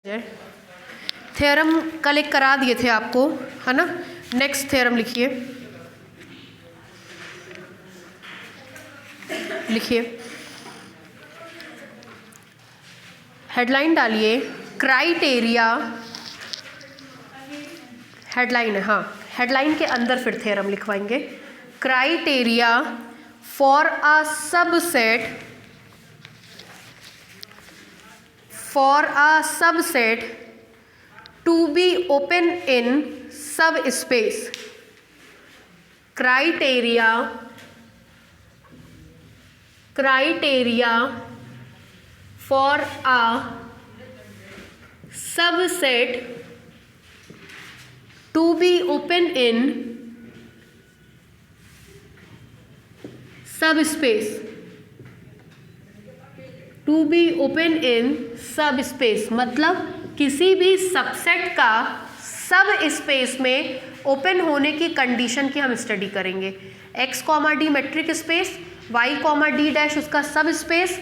Theorem कल एक करा दिए थे आपको, है ना। नेक्स्ट थ्योरम लिखिए, हेडलाइन डालिए, क्राइटेरिया। हेडलाइन है, हाँ, हेडलाइन के अंदर फिर थ्योरम लिखवाएंगे। Criteria for a subset to be open in subspace. Criteria for a subset to be open in subspace. To be open in subspace मतलब किसी भी सबसेट का सब स्पेस में ओपन होने की कंडीशन की हम स्टडी करेंगे। x, d metric space, y, d dash उसका सब स्पेस।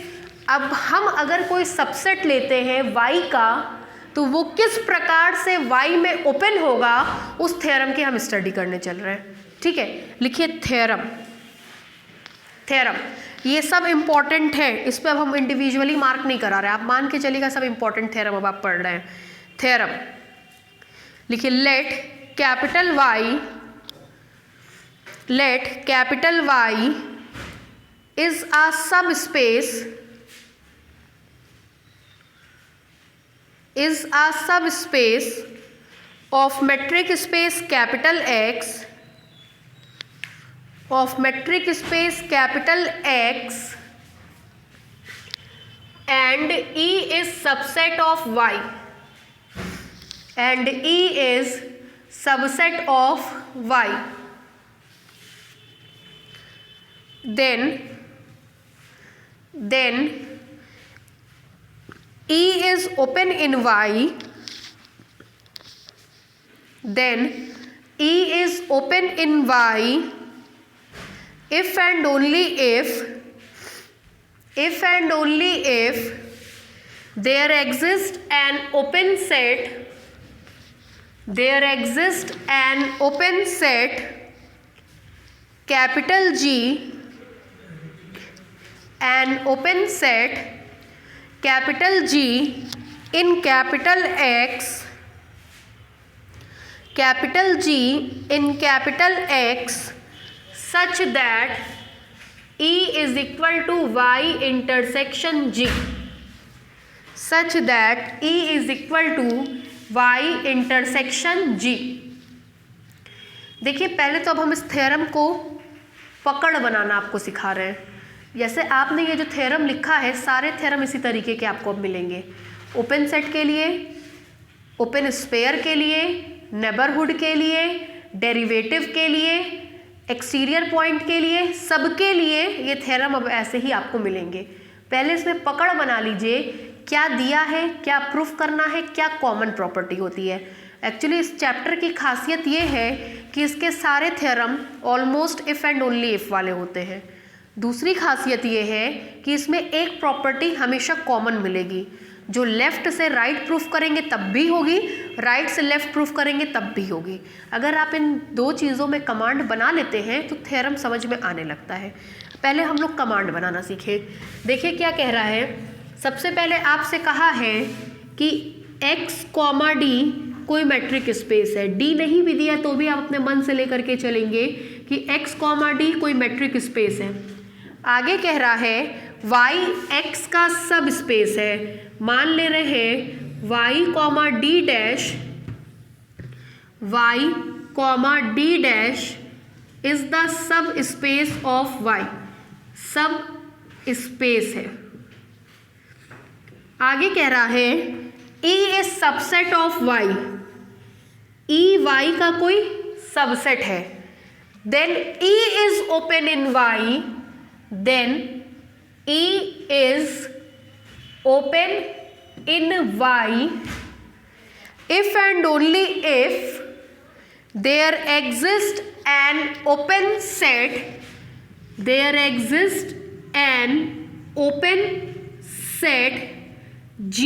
अब हम अगर कोई सबसेट लेते हैं y का, तो वो किस प्रकार से y में ओपन होगा, उस थ्योरम की हम स्टडी करने चल रहे हैं। ठीक है, लिखिए थ्योरम। ये सब इंपॉर्टेंट है, इस पर अब हम इंडिविजुअली मार्क नहीं करा रहे, आप मान के चलिएगा सब इंपॉर्टेंट थ्योरम अब आप पढ़ रहे हैं। थ्योरम लिखिए, let capital Y is a subspace of metric space capital X and E is subset of Y then E is open in Y, if and only if there exists an open set capital G, an open set capital G in capital X, such that E is equal to Y intersection G, देखिए पहले तो अब हम इस theorem को पकड़ बनाना आपको सिखा रहे हैं। जैसे आपने ये जो थ्योरम लिखा है, सारे थ्योरम इसी तरीके के आपको अब मिलेंगे। ओपन सेट के लिए, ओपन स्फीयर के लिए, नेबरहुड के लिए, डेरिवेटिव के लिए, एक्सटीरियर पॉइंट के लिए, सबके लिए ये थ्योरम अब ऐसे ही आपको मिलेंगे। पहले इसमें पकड़ बना लीजिए, क्या दिया है, क्या प्रूफ करना है, क्या कॉमन प्रॉपर्टी होती है। एक्चुअली इस चैप्टर की खासियत ये है कि इसके सारे theorem almost if and only if वाले होते हैं। दूसरी खासियत ये है कि इसमें एक प्रॉपर्टी हमेशा कॉमन मिलेगी, जो लेफ़्ट से राइट प्रूफ करेंगे तब भी होगी, राइट से लेफ़्ट प्रूफ करेंगे तब भी होगी। अगर आप इन दो चीज़ों में कमांड बना लेते हैं तो थ्योरम समझ में आने लगता है। पहले हम लोग कमांड बनाना सीखें। देखिए क्या कह रहा है। सबसे पहले आपसे कहा है कि x, d कोई मैट्रिक स्पेस है। d नहीं भी दिया तो भी आप अपने मन से लेकर के चलेंगे कि x, d कोई मैट्रिक स्पेस है। आगे कह रहा है y x का सब स्पेस है। मान ले रहे हैं y, d dash is the subspace of y, subspace है। आगे कह रहा है E is subset of y, E y का कोई सबसेट है। Then E is open in y, if and only if there exists an open set G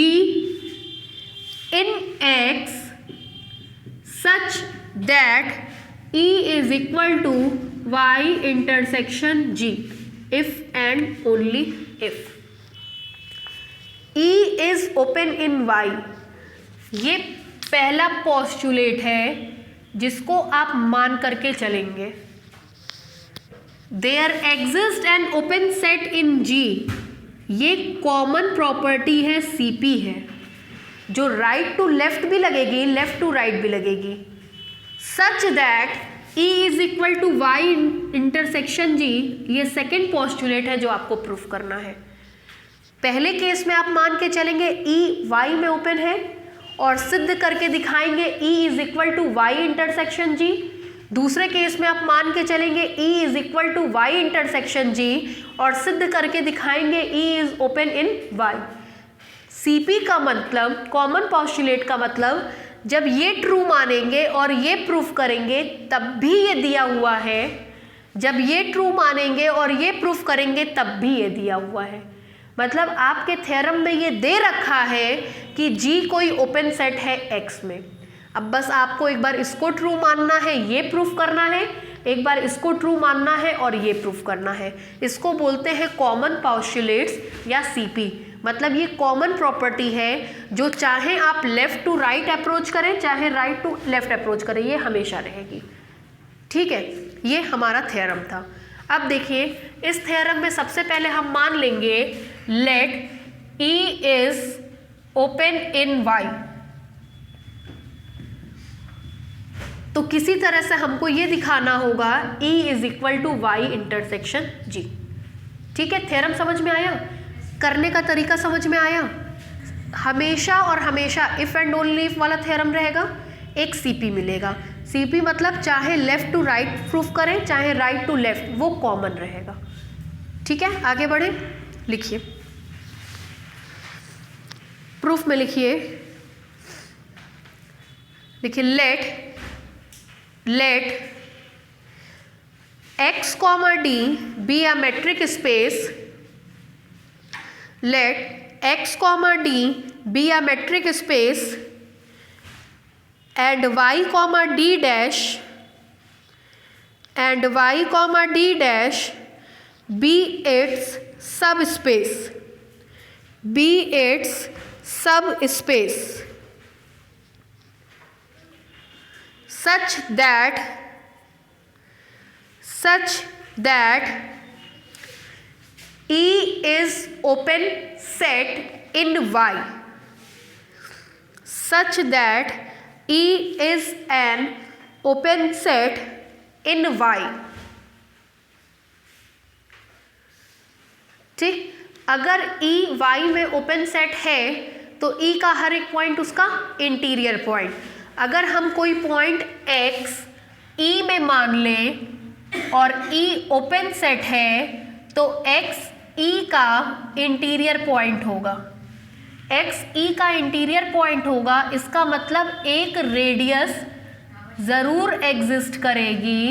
in X such that E is equal to Y intersection G if and only if E is open in Y। ये पहला postulate है जिसको आप मान करके चलेंगे। There exist an open set in G, ये common property है, CP है, जो राइट टू लेफ्ट भी लगेगी, लेफ्ट टू राइट भी लगेगी। Such that E is equal to Y intersection G, ये सेकेंड पोस्टुलेट है जो आपको प्रूफ करना है। पहले केस में आप मान के चलेंगे E Y में ओपन है और सिद्ध करके दिखाएंगे E is equal to Y intersection G। दूसरे केस में आप मान के चलेंगे E is equal to Y intersection G और सिद्ध करके दिखाएंगे E is open in Y। CP का मतलब, कॉमन पोस्टुलेट का मतलब, जब ये ट्रू मानेंगे और ये प्रूफ करेंगे तब भी ये दिया हुआ है, जब ये ट्रू मानेंगे और ये प्रूफ करेंगे तब भी ये दिया हुआ है। मतलब आपके थ्योरम में ये दे रखा है कि G कोई ओपन सेट है X में। अब बस आपको एक बार इसको ट्रू मानना है, ये प्रूफ करना है, एक बार इसको ट्रू मानना है और ये प्रूफ करना है। इसको बोलते हैं कॉमन पोस्टुलेट्स या CP। मतलब ये कॉमन प्रॉपर्टी है जो चाहे आप लेफ्ट टू राइट अप्रोच करें चाहे राइट टू लेफ्ट अप्रोच करें, ये हमेशा रहेगी। ठीक है, ये हमारा थ्योरम था। अब देखिए इस थ्योरम में सबसे पहले हम मान लेंगे let E is open in Y। तो किसी तरह से हमको ये दिखाना होगा E is equal to Y intersection G। ठीक है, थ्योरम समझ में आया, करने का तरीका समझ में आया। हमेशा और हमेशा इफ एंड ओनली इफ वाला थ्योरम रहेगा, एक CP मिलेगा। CP मतलब चाहे लेफ्ट टू राइट प्रूफ करें चाहे राइट टू लेफ्ट, वो कॉमन रहेगा। ठीक है, आगे बढ़े, लिखिए प्रूफ में, लिखिए late X, D be a metric space, let X, D be a metric space and Y, D dash and Y, D dash be its subspace, be its subspace such that E is open set in Y, such that E is an open set in Y। ठीक, अगर E Y में open set है तो E का हर एक point उसका interior point. अगर हम कोई पॉइंट X E में मान लें और E ओपन सेट है तो X E का इंटीरियर पॉइंट होगा। X E का इंटीरियर पॉइंट होगा, इसका मतलब एक रेडियस ज़रूर एग्जिस्ट करेगी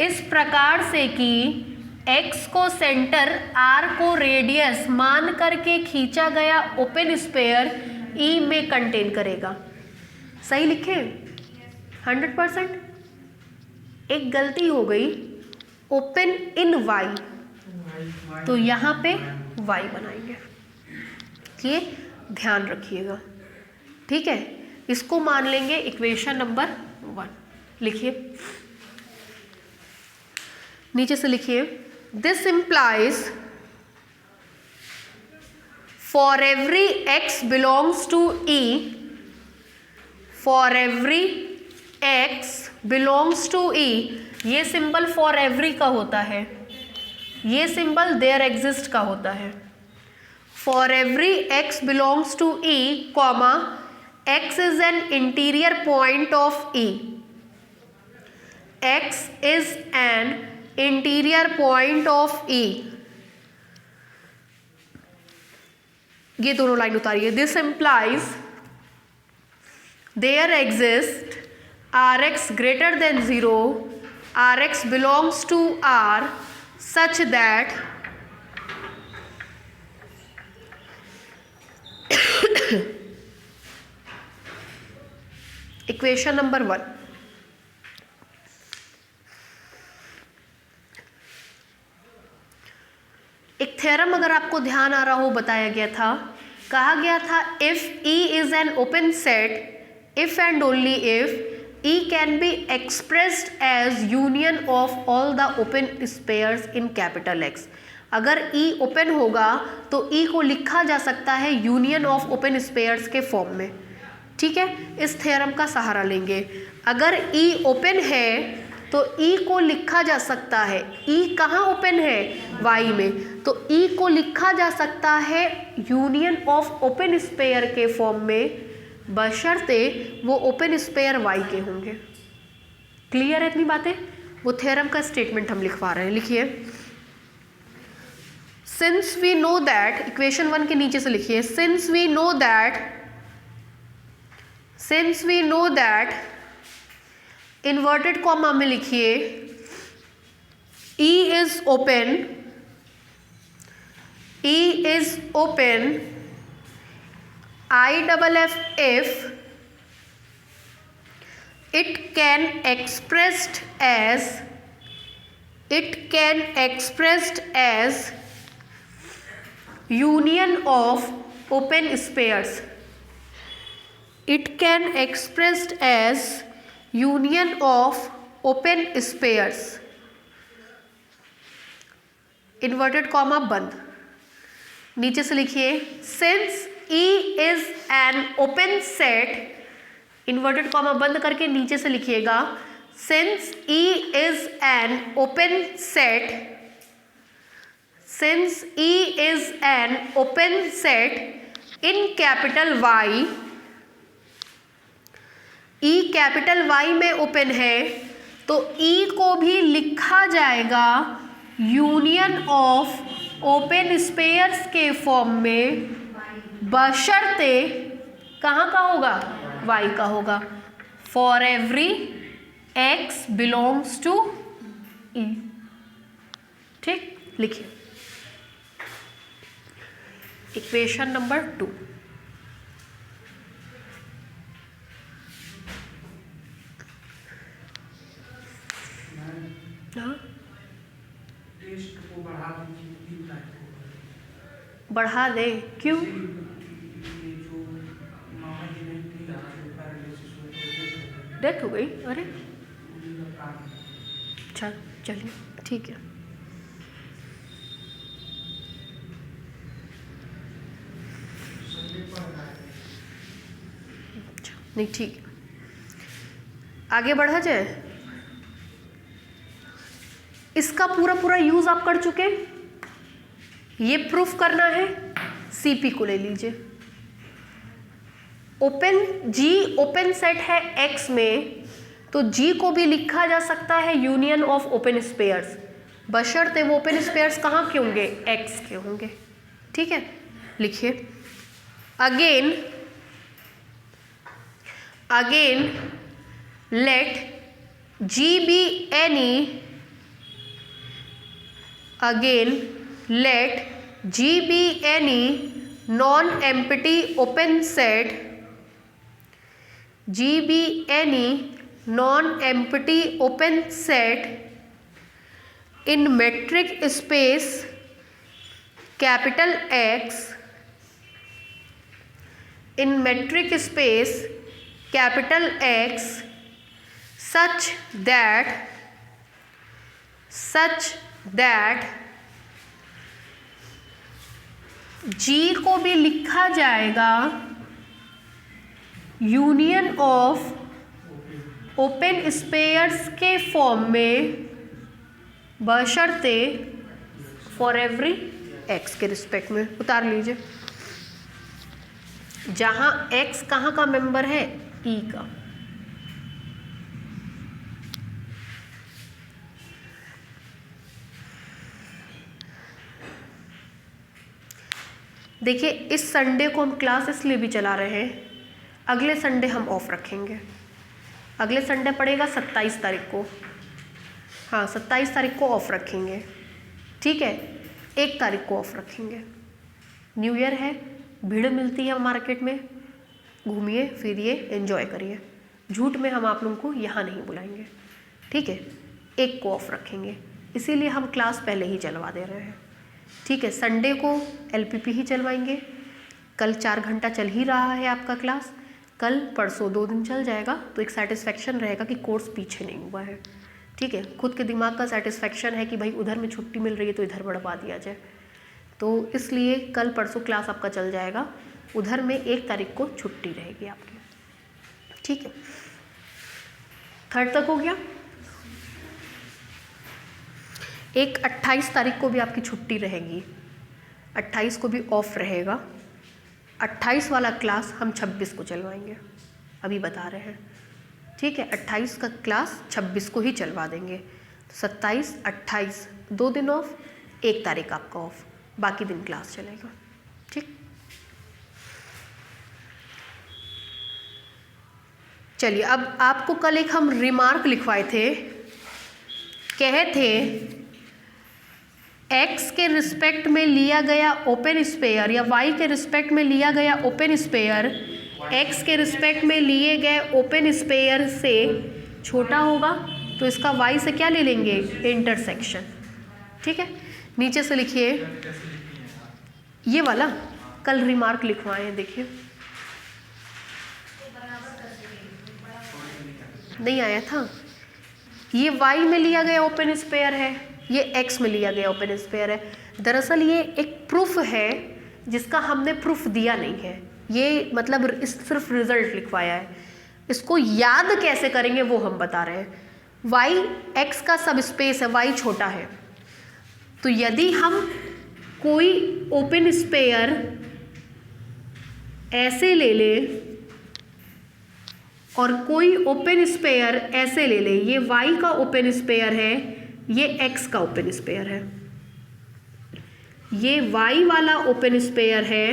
इस प्रकार से कि X को सेंटर, R को रेडियस मान करके खींचा गया ओपन स्फीयर E में कंटेन करेगा। सही लिखे 100%। एक गलती हो गई, ओपन इन Y, तो यहाँ पे Y बनाएंगे, ये ध्यान रखिएगा। ठीक है, इसको मान लेंगे इक्वेशन नंबर 1। लिखिए नीचे से, लिखिए this implies for every X belongs to E, for every X belongs to E, ये सिंबल फॉर एवरी का होता है, ये सिंबल देयर एग्जिस्ट का होता है। For every X belongs to E, comma X is an interior point of E, X is an interior point of E। ये दोनों लाइन उतारिए। This implies there exists Rx greater than 0, Rx belongs to R such that equation number 1, एक theorem अगर आपको ध्यान आ रहा हो बताया गया था, कहा गया था if E is an open set if and only if E can be expressed as union of all the open spheres in capital X। अगर E ओपन होगा तो E को लिखा जा सकता है यूनियन ऑफ ओपन स्पेयर्स के form में। ठीक है, इस थ्योरम का सहारा लेंगे। अगर E ओपन है तो E को लिखा जा सकता है, E कहाँ ओपन है? Y में, तो E को लिखा जा सकता है यूनियन ऑफ ओपन स्पेयर के फॉर्म में, बशर्ते वो ओपन स्पेयर Y के होंगे। क्लियर है इतनी बातें? वो थ्योरम का स्टेटमेंट हम लिखवा रहे हैं, लिखिए। Since we know that, equation 1 के नीचे से लिखिए, since we know that inverted comma में लिखिए E is open IFF if it can expressed as union of open spares। It can expressed as union of open spares, inverted comma बंद। नीचे से लिखिए since E is an open set, inverted comma बंद करके नीचे से लिखिएगा since E is an open set, since E is an open set in capital Y, E capital Y में ओपन है तो E को भी लिखा जाएगा यूनियन ऑफ ओपन स्पेयर्स के फॉर्म में, बशर्ते कहाँ का होगा? Y का होगा। For every X belongs to E। ठीक, लिखिए इक्वेशन नंबर 2। बढ़ा दे, क्यों? डेथ हो गई? अरे अच्छा, चलिए ठीक है। अच्छा, नहीं ठीक है, आगे बढ़ा जाए। इसका पूरा यूज आप कर चुके, ये प्रूफ करना है। CP को ले लीजिए, G ओपन सेट है X में, तो G को भी लिखा जा सकता है यूनियन ऑफ ओपन स्पेयर्स, बशर्ते वो ओपन स्पेयर्स कहाँ के होंगे? X के होंगे। ठीक है, लिखिए again let G be any, again let G be any non-empty open set, G be any non-empty open set in metric space capital X, in metric space capital X such that G को भी लिखा जाएगा union of open spheres के form में, बशर्ते for every X के respect में। उतार लीजिए, जहां X कहाँ का मेंबर है? E का। देखिए इस संडे को हम क्लास इसलिए भी चला रहे हैं, अगले संडे हम ऑफ रखेंगे। अगले संडे पड़ेगा 27 तारीख को, हाँ 27 तारीख को ऑफ रखेंगे। ठीक है, 1 तारीख को ऑफ रखेंगे। न्यू ईयर है, भीड़ मिलती है मार्केट में, घूमिए फिरिए एंजॉय करिए। झूठ में हम आप लोगों को यहाँ नहीं बुलाएंगे, ठीक है। एक को ऑफ रखेंगे, इसीलिए हम क्लास पहले ही चलवा दे रहे हैं, ठीक है। संडे को LPP ही चलवाएंगे, कल 4 घंटा चल ही रहा है आपका क्लास, कल परसों 2 दिन चल जाएगा, तो एक सेटिस्फेक्शन रहेगा कि कोर्स पीछे नहीं हुआ है, ठीक है। खुद के दिमाग का सेटिस्फेक्शन है कि भाई उधर में छुट्टी मिल रही है तो इधर बढ़वा दिया जाए, तो इसलिए कल परसों क्लास आपका चल जाएगा, उधर में 1 तारीख को छुट्टी रहेगी आपकी, ठीक है। 3rd तक हो गया। एक 28 तारीख को भी आपकी छुट्टी रहेगी, 28 को भी ऑफ रहेगा। 28 वाला क्लास हम 26 को चलवाएंगे, अभी बता रहे हैं, ठीक है। 28 का क्लास 26 को ही चलवा देंगे, 27, 28 2 दिन ऑफ, 1 तारीख आपका ऑफ, बाकी दिन क्लास चलेगा, ठीक। चलिए, अब आपको कल एक हम रिमार्क लिखवाए थे, कहे थे x के रिस्पेक्ट में लिया गया ओपन स्पेयर या y के रिस्पेक्ट में लिया गया ओपन स्पेयर x के रिस्पेक्ट में लिए गए ओपन स्पेयर से छोटा होगा, तो इसका y से क्या ले लेंगे, इंटरसेक्शन, ठीक है। नीचे से लिखिए, ये वाला कल रिमार्क लिखवाए हैं, देखिए नहीं आया था। ये y में लिया गया ओपन स्पेयर है, ये x में लिया गया ओपन स्पेयर है। दरअसल ये एक प्रूफ है जिसका हमने प्रूफ दिया नहीं है, ये मतलब सिर्फ रिजल्ट लिखवाया है। इसको याद कैसे करेंगे वो हम बता रहे हैं। y x का सब स्पेस है, y छोटा है, तो यदि हम कोई ओपन स्पेयर ऐसे ले ले और कोई ओपन स्पेयर ऐसे ले ले, ये y का ओपन स्पेयर है, ये x का ओपन स्पेयर है, ये y वाला ओपन स्पेयर है,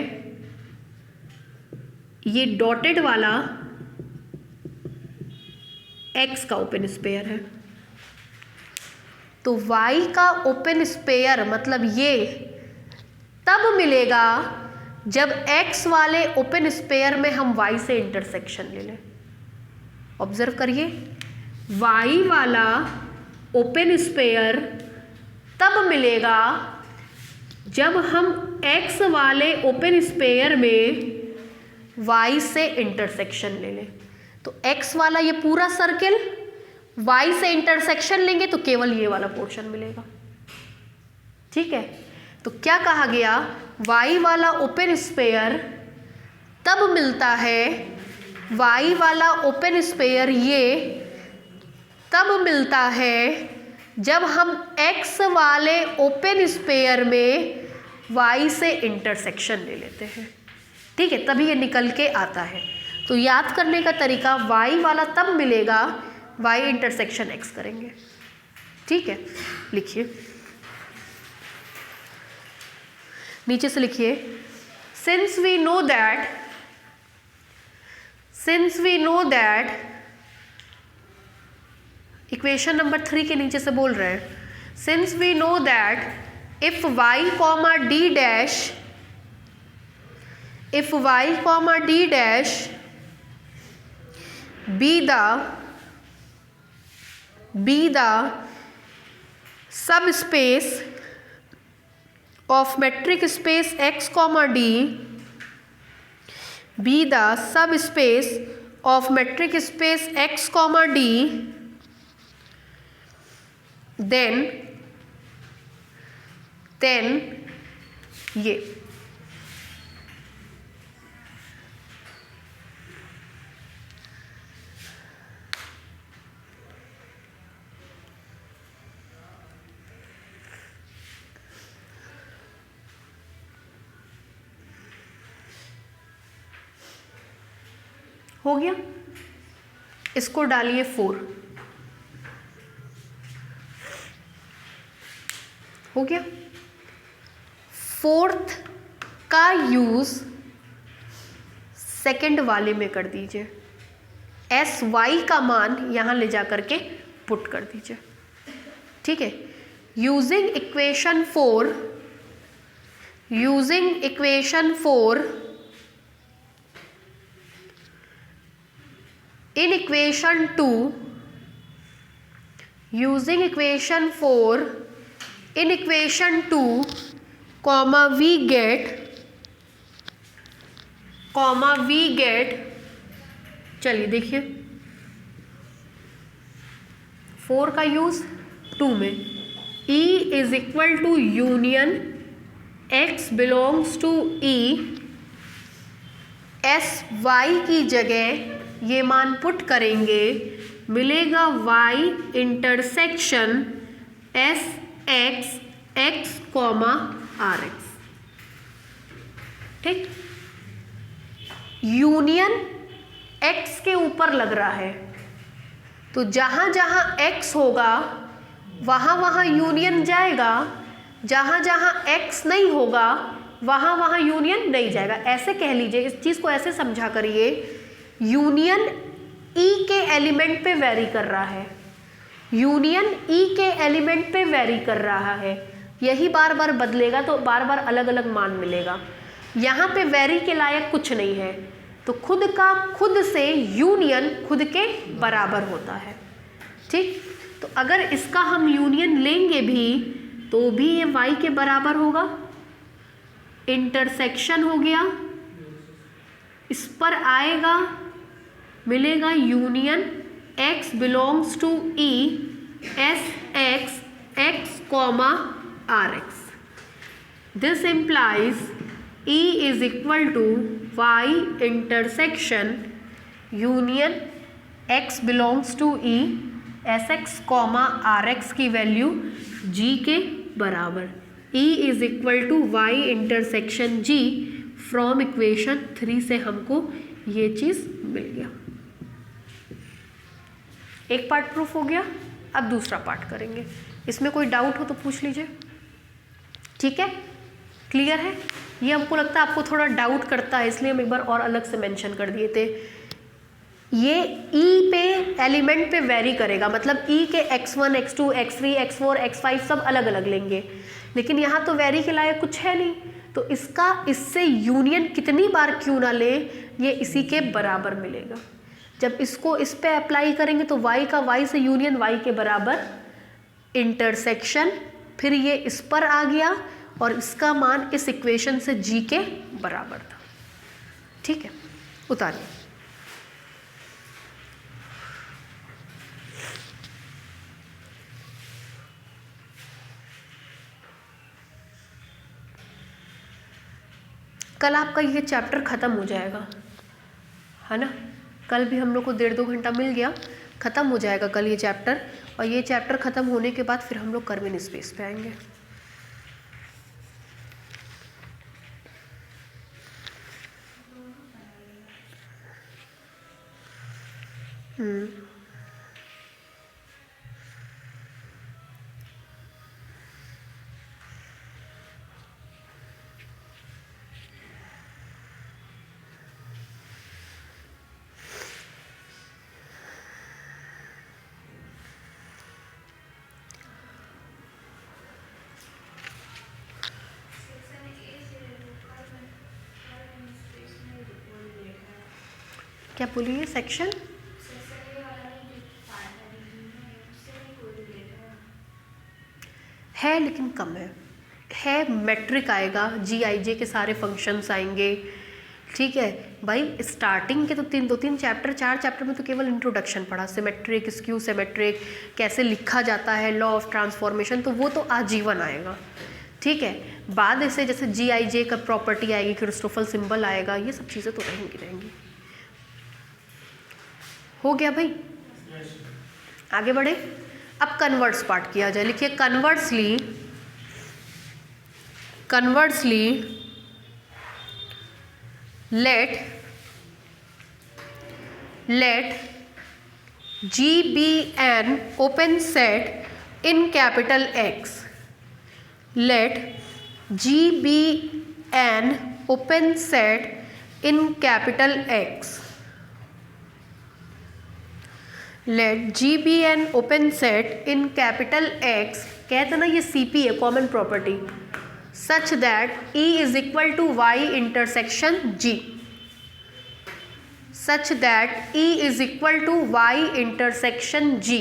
ये डॉटेड वाला x का ओपन स्पेयर है। तो y का ओपन स्पेयर मतलब ये तब मिलेगा जब x वाले ओपन स्पेयर में हम y से इंटरसेक्शन ले लें। ऑब्जर्व करिए, y वाला ओपन स्पेयर तब मिलेगा जब हम x वाले ओपन स्पेयर में y से इंटरसेक्शन ले लें। तो x वाला ये पूरा सर्किल y से इंटरसेक्शन लेंगे तो केवल ये वाला पोर्शन मिलेगा, ठीक है। तो क्या कहा गया, y वाला ओपन स्पेयर तब मिलता है, y वाला ओपन स्पेयर ये तब मिलता है जब हम x वाले ओपन स्पेयर में y से इंटरसेक्शन ले लेते हैं, ठीक है, तभी ये निकल के आता है। तो याद करने का तरीका, y वाला तब मिलेगा y इंटरसेक्शन x करेंगे, ठीक है। लिखिए, नीचे से लिखिए, since we know that equation number 3 के नीचे से बोल रहे हैं, since we know that if y comma d dash be the subspace of metric space x comma d, be the subspace of metric space x comma d, then ये हो गया। इसको डालिए 4, हो गया। 4th का यूज सेकंड वाले में कर दीजिए, sy का मान यहां ले जा करके पुट कर दीजिए, ठीक है। Using equation 4 in equation 2 using equation 4 in equation 2 comma we get चलिए देखिए 4 का यूज 2 में E is equal to union X belongs to E S Y की जगह ये मान पुट करेंगे, मिलेगा Y intersection S X X comma R X। ठीक, यूनियन X के ऊपर लग रहा है, तो जहाँ जहाँ X होगा वहाँ वहाँ यूनियन जाएगा, जहाँ जहाँ X नहीं होगा वहाँ वहाँ यूनियन नहीं जाएगा। ऐसे कह लीजिए, इस चीज़ को ऐसे समझा करिए, यूनियन E के एलिमेंट पे वेरी कर रहा है, यूनियन E के एलिमेंट पे वेरी कर रहा है, यही बार बार बदलेगा तो बार बार अलग अलग मान मिलेगा। यहाँ पे वेरी के लायक कुछ नहीं है, तो खुद का खुद से यूनियन खुद के बराबर होता है। ठीक, तो अगर इसका हम यूनियन लेंगे भी तो भी ये y के बराबर होगा, इंटरसेक्शन हो गया, इस पर आएगा, मिलेगा union x belongs to E S X X comma R X। This implies E is equal to y intersection union x belongs to E S X comma R X की वैल्यू g के बराबर। E is equal to Y intersection g from equation 3 से हमको ये चीज़ मिल गया। एक part proof हो गया, अब दूसरा पार्ट करेंगे। इसमें कोई डाउट हो तो पूछ लीजिए। ठीक है, क्लियर है? ये हमको लगता है आपको थोड़ा डाउट करता है, इसलिए हम एक बार और अलग से मेंशन कर दिए थे। ये E पे एलिमेंट पे वेरी करेगा, मतलब E के x1 x2 x3 x4 x5 सब अलग अलग लेंगे, लेकिन यहाँ तो वेरी के लायक कुछ है नहीं, तो इसका इससे यूनियन कितनी बार क्यों ना ले, ये इसी के बराबर मिलेगा। जब इसको इस पे अप्लाई करेंगे तो y का y से यूनियन y के बराबर इंटरसेक्शन, फिर ये इस पर आ गया और इसका मान इस इक्वेशन से g के बराबर था। ठीक है, उतारिए। कल आपका ये चैप्टर ख़त्म हो जाएगा, है ना? कल भी हम लोग को 1.5-2 घंटा मिल गया, ख़त्म हो जाएगा कल ये चैप्टर, और ये चैप्टर ख़त्म होने के बाद फिर हम लोग कर्विन स्पेस पे आएंगे। क्या बोलिए? सेक्शन है लेकिन कम है मैट्रिक आएगा, GIJ के सारे फंक्शंस आएंगे। ठीक है भाई, स्टार्टिंग के तो 2-3 चैप्टर 4 चैप्टर में तो केवल इंट्रोडक्शन पढ़ा, सिमेट्रिक, स्क्यू सिमेट्रिक, कैसे लिखा जाता है, लॉ ऑफ ट्रांसफॉर्मेशन, तो वो तो आजीवन आएगा। ठीक है, बाद ऐसे जैसे GIJ का प्रॉपर्टी आएगी, क्रिस्टोफल सिंबल आएगा, ये सब चीज़ें तो रहेंगी। हो गया भाई, आगे बढ़े। अब कन्वर्ट्स पार्ट किया जाए। लिखिए कन्वर्ट्सली late G be an open set in capital X। let G be an open set in capital X। let G be an open set in capital X, कहते ना ये CP है, common property, such that E is equal to Y intersection G, such that E is equal to Y intersection G।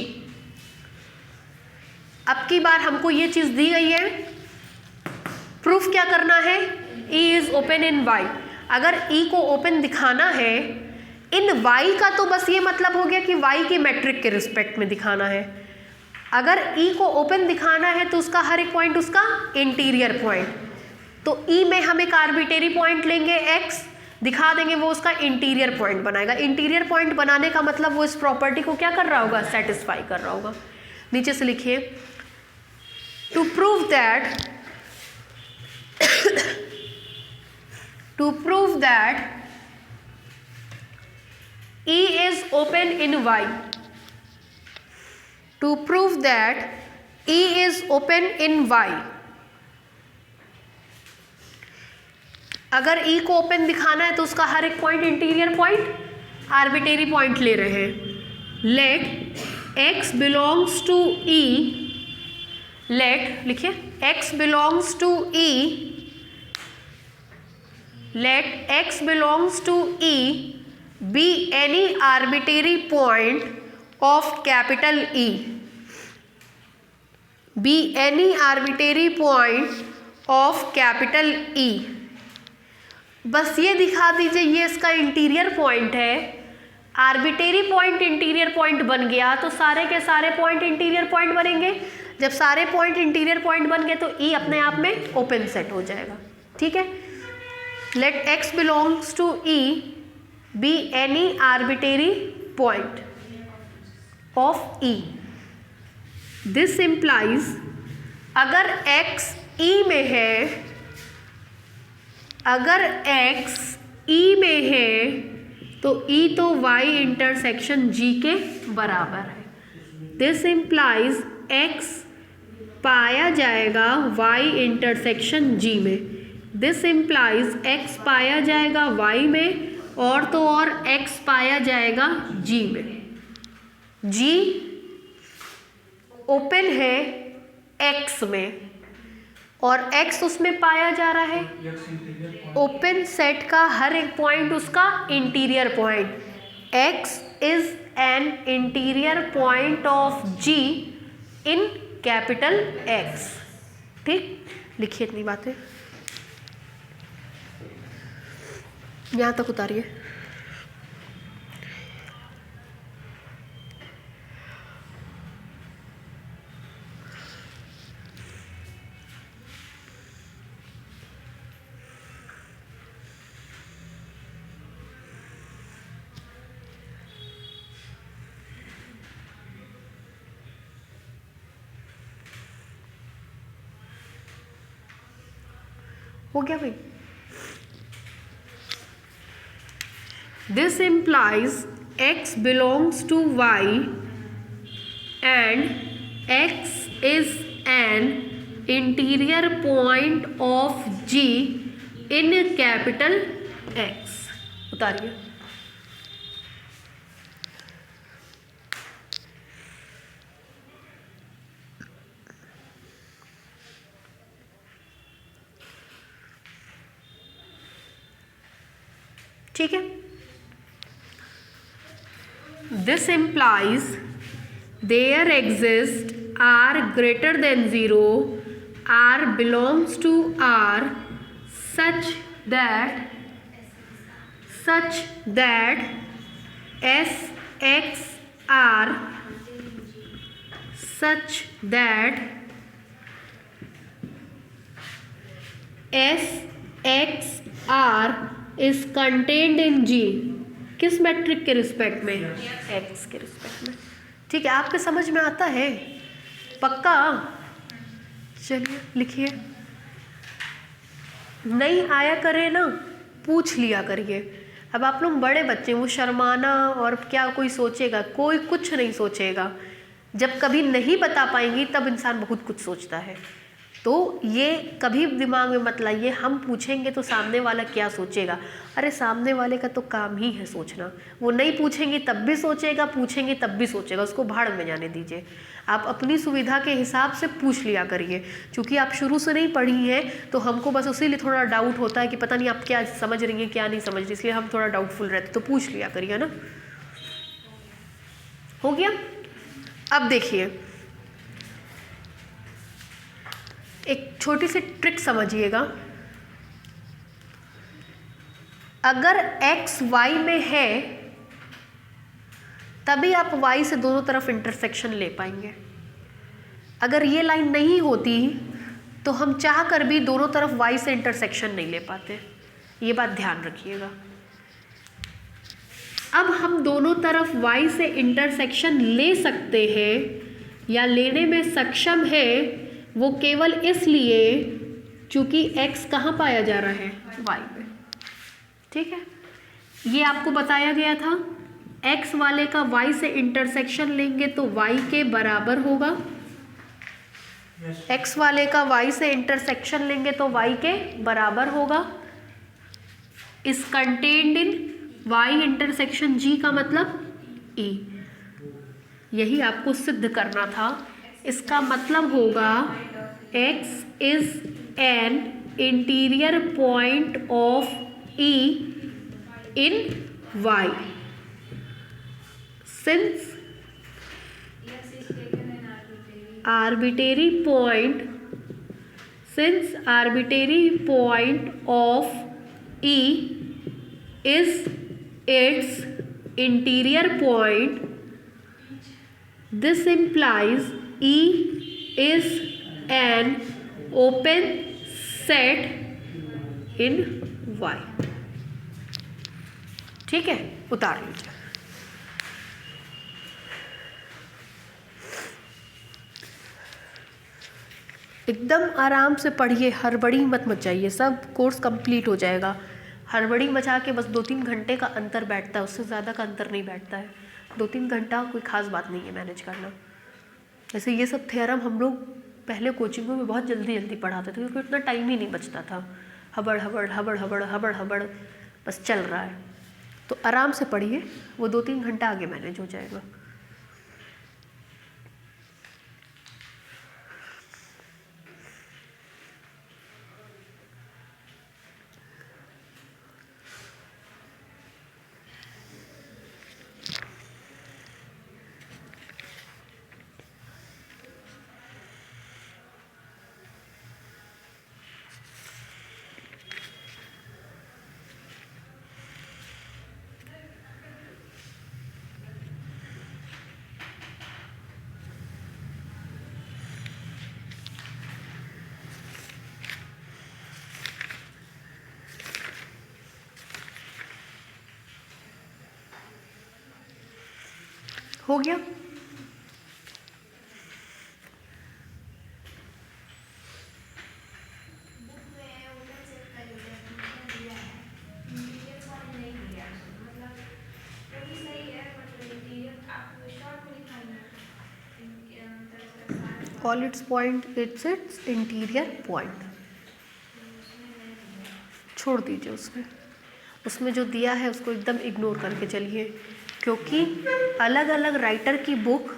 अब की बार हमको ये चीज दी गई है, प्रूफ क्या करना है, E is open in Y। अगर E को ओपन दिखाना है इन Y का, तो बस ये मतलब हो गया कि Y की मैट्रिक के रिस्पेक्ट में दिखाना है। अगर E को ओपन दिखाना है तो उसका हर एक पॉइंट उसका इंटीरियर पॉइंट, तो E में हम एक आर्बिट्रेरी पॉइंट लेंगे X, दिखा देंगे, वो उसका इंटीरियर पॉइंट बनाएगा। इंटीरियर पॉइंट बनाने का मतलब वो इस प्रॉपर्टी को क्या कर रहा होगा, सेटिस्फाई कर रहा होगा। नीचे से लिखिए, to prove that E is open in Y, to prove that E is open in Y। अगर E को ओपन दिखाना है तो उसका हर एक point interior point arbitrary point ले रहे हैं। Let X belongs to E, let लिखिए X belongs to E, let X belongs to E be any arbitrary point of capital E, be any arbitrary point of capital E। बस ये दिखा दीजिए ये इसका इंटीरियर पॉइंट है, arbitrary point interior point बन गया तो सारे के सारे पॉइंट इंटीरियर पॉइंट बनेंगे। जब सारे पॉइंट इंटीरियर पॉइंट बन गए तो E अपने आप में ओपन सेट हो जाएगा। ठीक है, let X belongs to E be any arbitrary point of E। This implies अगर X E में है, अगर X E में है तो E तो Y इंटरसेक्शन G के बराबर है। This implies X पाया जाएगा Y इंटरसेक्शन G में। This implies X पाया जाएगा Y में और तो और X पाया जाएगा G में। G ओपन है X में और X उसमें पाया जा रहा है ओपन सेट का हर एक पॉइंट उसका interior point. X is an interior point of G in capital X। ठीक, लिखिए इतनी बातें, यहाँ तक उतारिए। हो गया भाई। This implies X belongs to Y and X is an interior point of G in capital X। उतारिए। ठीक है, this implies there exists R greater than 0, R belongs to R such that S X R such that S X R is contained in G। किस matric के respect में, X के respect में। ठीक है, आपके समझ में आता है पक्का। चलिए लिखिए, नहीं आया करे ना पूछ लिया करिए। अब आप लोग बड़े बच्चे, वो शर्माना और क्या कोई सोचेगा, कोई कुछ नहीं सोचेगा। जब कभी नहीं बता पाएंगी तब इंसान बहुत कुछ सोचता है। तो ये कभी दिमाग में मत लाइए हम पूछेंगे तो सामने वाला क्या सोचेगा। अरे सामने वाले का तो काम ही है सोचना, वो नहीं पूछेंगे तब भी सोचेगा, पूछेंगे तब भी सोचेगा, उसको भाड़ में जाने दीजिए। आप अपनी सुविधा के हिसाब से पूछ लिया करिए। क्योंकि आप शुरू से नहीं पढ़ी हैं तो हमको बस उसी लिए थोड़ा डाउट होता है कि पता नहीं आप क्या समझ रही हैं क्या नहीं समझ रही, इसलिए हम थोड़ा डाउटफुल रहते, तो पूछ लिया करिए ना। हो गया। अब देखिए एक छोटी सी ट्रिक समझिएगा। अगर x y में है तभी आप y से दोनों तरफ इंटरसेक्शन ले पाएंगे। अगर ये लाइन नहीं होती तो हम चाह कर भी दोनों तरफ y से इंटरसेक्शन नहीं ले पाते, ये बात ध्यान रखिएगा। अब हम दोनों तरफ y से इंटरसेक्शन ले सकते हैं या लेने में सक्षम है, वो केवल इसलिए क्योंकि x कहाँ पाया जा रहा है, y में। ठीक है, ये आपको बताया गया था। x वाले का y से इंटरसेक्शन लेंगे तो y के बराबर होगा, x वाले का y से इंटरसेक्शन लेंगे तो y के बराबर होगा। Is contained in y intersection g का मतलब e, यही आपको सिद्ध करना था। इसका मतलब होगा x is an interior point of e in y since arbitrary point of E is its interior point, this implies E is an open set in Y। ठीक है, उतार लीजिए। एकदम आराम से पढ़िए, हड़बड़ी मत मचाइए, सब कोर्स कंप्लीट हो जाएगा। हड़बड़ी मचा के बस 2-3 घंटे का अंतर बैठता है, उससे ज़्यादा का अंतर नहीं बैठता है। 2-3 घंटा कोई ख़ास बात नहीं है मैनेज करना। जैसे ये सब थ्योरम हम लोग पहले कोचिंगों में बहुत जल्दी जल्दी पढ़ाते थे क्योंकि इतना टाइम ही नहीं बचता था। हबड़ हबड़ हबड़ हबड़ हबड़ हबड़ बस चल रहा है। तो आराम से पढ़िए, वो 2-3 घंटा आगे मैनेज हो जाएगा। हो गया। All its point, it's its interior point। छोड़ दीजिए उसमें जो दिया है उसको एकदम इग्नोर करके चलिए, क्योंकि अलग अलग राइटर की बुक